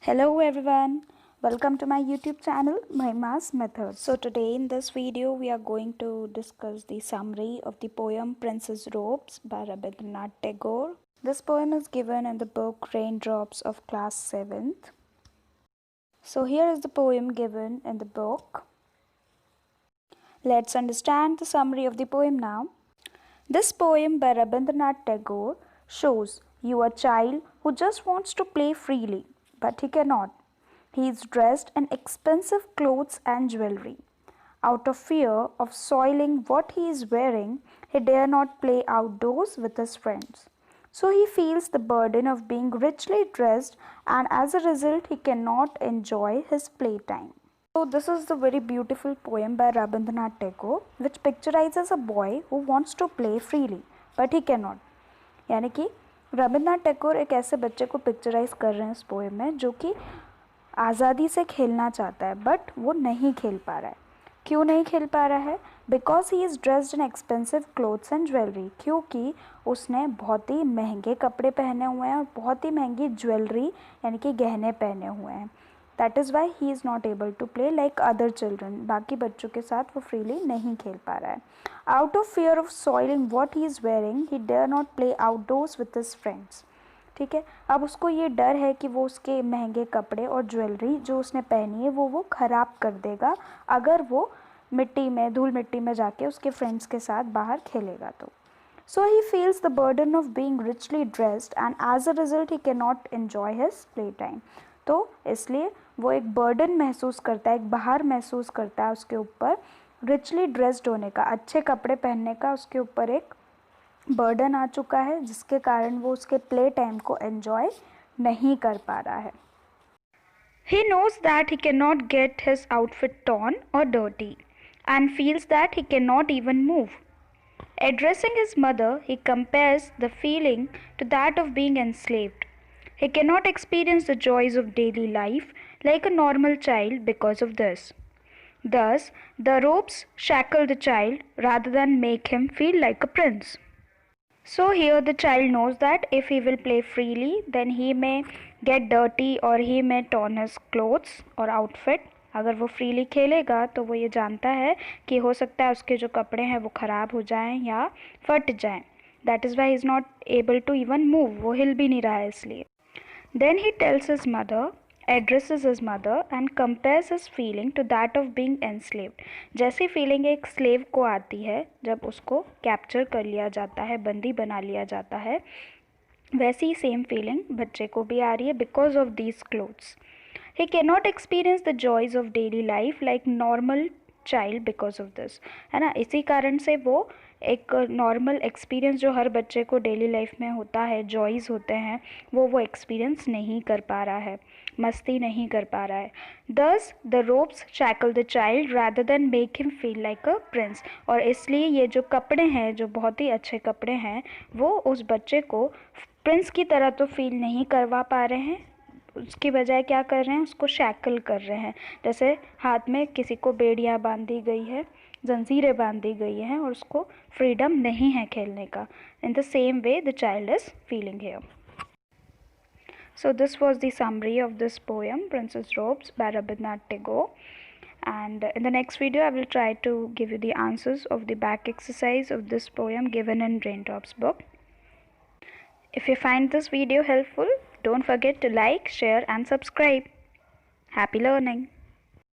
Hello everyone, welcome to my YouTube channel Mahima's Method. So today in this video we are going to discuss the summary of the poem Princess Robes by Rabindranath Tagore. This poem is given in the book Raindrops of class 7th. So here is the poem given in the book. Let's understand the summary of the poem now. This poem by Rabindranath Tagore shows you a child who just wants to play freely, but he cannot. He is dressed in expensive clothes and jewelry. Out of fear of soiling what he is wearing, he dare not play outdoors with his friends. So he feels the burden of being richly dressed, and as a result, he cannot enjoy his playtime. So this is the very beautiful poem by Rabindranath Tagore which picturizes a boy who wants to play freely but he cannot. यानी कि रविंद्रनाथ टैगोर एक ऐसे बच्चे को picturise कर रहे हैं इस पोएम में जो कि आज़ादी से खेलना चाहता है बट वो नहीं खेल पा रहा है. क्यों नहीं खेल पा रहा है? Because he is dressed in expensive clothes and jewellery. क्योंकि उसने बहुत ही महंगे कपड़े पहने हुए हैं और बहुत ही महंगी ज्वेलरी यानी कि गहने पहने हुए हैं. That is why he is not able to play like other children. बाकी बच्चों के साथ वो फ्रीली नहीं खेल पा रहा है. Out of fear of soiling what he is wearing he dare not play outdoors with his friends. ठीक है, अब उसको ये डर है कि वो उसके महंगे कपड़े और ज्वेलरी जो उसने पहनी है वो ख़राब कर देगा अगर वो मिट्टी में धूल मिट्टी में जाके उसके फ्रेंड्स के साथ बाहर खेलेगा तो. So he feels the burden of being richly dressed and as a result he can not enjoy his play time. तो इसलिए वो एक बर्डन महसूस करता है, एक बाहर महसूस करता है उसके ऊपर रिचली ड्रेस्ड होने का, अच्छे कपड़े पहनने का उसके ऊपर एक बर्डन आ चुका है जिसके कारण वो उसके प्ले टाइम को एन्जॉय नहीं कर पा रहा है. He knows that he cannot get his outfit torn or dirty and feels that he cannot even move. Addressing his mother, he compares the feeling to that of being enslaved. He cannot experience the joys of daily life like a normal child because of this. Thus, the ropes shackle the child rather than make him feel like a prince. So here the child knows that if he will play freely, then he may get dirty or he may torn his clothes or outfit. अगर वो freely खेलेगा तो वो ये जानता है कि हो सकता है उसके जो कपड़े हैं वो ख़राब हो जाएं या फट जाएं. That is why he is not able to even move. वो हिल भी नहीं रहा है इसलिए. Then he tells his mother, addresses his mother and compares his feeling to that of being enslaved. जैसी फीलिंग एक स्लेव को आती है जब उसको कैप्चर कर लिया जाता है, बंदी बना लिया जाता है, वैसी सेम फीलिंग बच्चे को भी आ रही है because of these clothes. He cannot experience the joys of daily life like normal child because of this. है ना, इसी कारण से वो एक नॉर्मल एक्सपीरियंस जो हर बच्चे को डेली लाइफ में होता है, जॉयज़ होते हैं, वो एक्सपीरियंस नहीं कर पा रहा है, मस्ती नहीं कर पा रहा है. Thus the ropes shackle the child rather than make him feel like a prince. और इसलिए ये जो कपड़े हैं, जो बहुत ही अच्छे कपड़े हैं, वो उस बच्चे को प्रिंस की तरह तो फील नहीं करवा पा रहे हैं. उसकी बजाय क्या कर रहे हैं, उसको शैकल कर रहे हैं. जैसे हाथ में किसी को बेड़ियाँ बांधी गई है, जंजीरें बांधी गई हैं और उसको फ्रीडम नहीं है खेलने का. In the same way the child is feeling here. So this was the summary of this poem Princess Robes by Rabindranath Tagore, and in the next video I will try to give you the answers of the back exercise of this poem given in Raindrops book. If you find this video helpful, don't forget to like, share and subscribe. Happy learning!